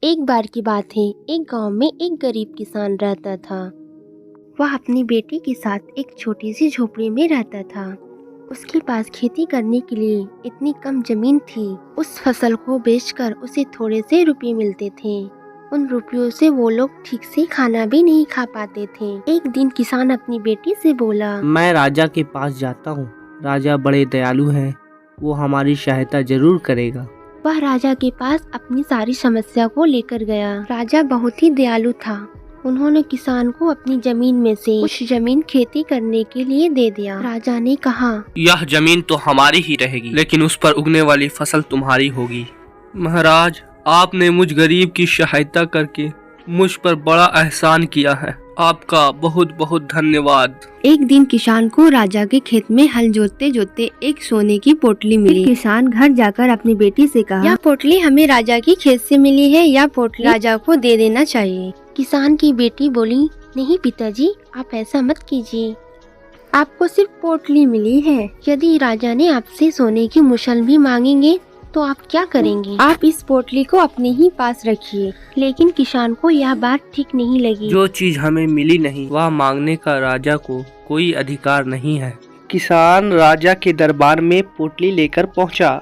एक बार की बात है, एक गांव में एक गरीब किसान रहता था। वह अपनी बेटी के साथ एक छोटी सी झोपड़ी में रहता था। उसके पास खेती करने के लिए इतनी कम जमीन थी। उस फसल को बेचकर उसे थोड़े से रुपये मिलते थे। उन रुपयों से वो लोग ठीक से खाना भी नहीं खा पाते थे। एक दिन किसान अपनी बेटी से बोला, मैं राजा के पास जाता हूँ। राजा बड़े दयालु हैं, वो हमारी सहायता जरूर करेगा। वह राजा के पास अपनी सारी समस्या को लेकर गया। राजा बहुत ही दयालु था। उन्होंने किसान को अपनी जमीन में से कुछ जमीन खेती करने के लिए दे दिया। राजा ने कहा, यह जमीन तो हमारी ही रहेगी, लेकिन उस पर उगने वाली फसल तुम्हारी होगी। महाराज, आपने मुझ गरीब की सहायता करके मुझ पर बड़ा एहसान किया है। आपका बहुत बहुत धन्यवाद। एक दिन किसान को राजा के खेत में हल जोतते जोतते एक सोने की पोटली मिली। किसान घर जाकर अपनी बेटी से कहा, यह पोटली हमें राजा की खेत से मिली है, यह पोटली राजा को दे देना चाहिए। किसान की बेटी बोली, नहीं पिताजी, आप ऐसा मत कीजिए। आपको सिर्फ पोटली मिली है। यदि राजा ने आपसे सोने की मुसल भी मांगेंगे तो आप क्या करेंगे? आप इस पोटली को अपने ही पास रखिए। लेकिन किसान को यह बात ठीक नहीं लगी। जो चीज हमें मिली नहीं, वह मांगने का राजा को कोई अधिकार नहीं है। किसान राजा के दरबार में पोटली लेकर पहुंचा।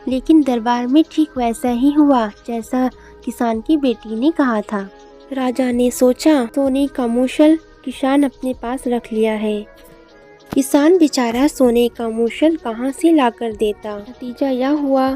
लेकिन दरबार में ठीक वैसा ही हुआ जैसा किसान की बेटी ने कहा था। राजा ने सोचा, सोने का मूसल किसान अपने पास रख लिया है। किसान बेचारा सोने का मूसल कहाँ से लाकर देता। नतीजा यह हुआ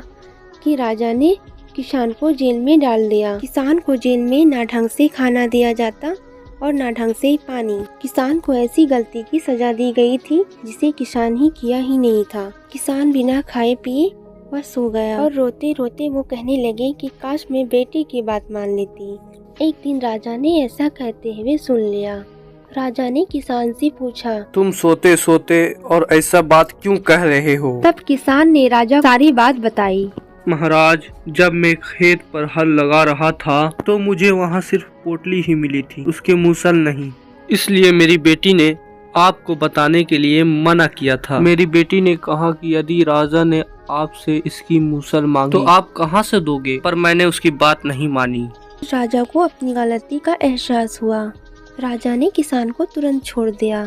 कि राजा ने किसान को जेल में डाल दिया। किसान को जेल में ना ढंग से खाना दिया जाता और ना ढंग से पानी। किसान को ऐसी गलती की सजा दी गई थी जिसे किसान ही किया ही नहीं था। किसान बिना खाए पिए वह सो गया और रोते रोते वो कहने लगे कि काश मैं बेटी की बात मान लेती। एक दिन राजा ने ऐसा कहते हुए सुन लिया। राजा ने किसान से पूछा, तुम सोते सोते और ऐसा बात क्यों कह रहे हो? तब किसान ने राजा सारी बात बताई। महाराज, जब मैं खेत पर हल लगा रहा था तो मुझे वहाँ सिर्फ पोटली ही मिली थी, उसके मूसल नहीं। इसलिए मेरी बेटी ने आपको बताने के लिए मना किया था। मेरी बेटी ने कहा कि यदि राजा ने आपसे इसकी मूसल मांगी तो आप कहाँ से दोगे, पर मैंने उसकी बात नहीं मानी। राजा को अपनी गलती का एहसास हुआ। राजा ने किसान को तुरंत छोड़ दिया।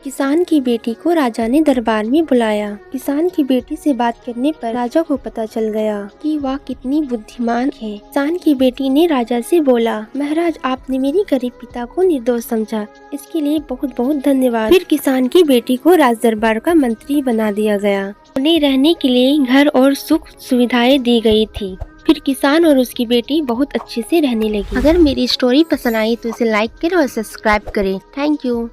किसान की बेटी को राजा ने दरबार में बुलाया। किसान की बेटी से बात करने पर राजा को पता चल गया कि वह कितनी बुद्धिमान है। किसान की बेटी ने राजा से बोला, महाराज, आपने मेरे गरीब पिता को निर्दोष समझा, इसके लिए बहुत बहुत धन्यवाद। फिर किसान की बेटी को राज दरबार का मंत्री बना दिया गया। उन्हें रहने के लिए घर और सुख सुविधाएं दी गई थी। फिर किसान और उसकी बेटी बहुत अच्छे से रहने लगी। अगर मेरी स्टोरी पसंद आई तो इसे लाइक करें और सब्सक्राइब करें। Thank you.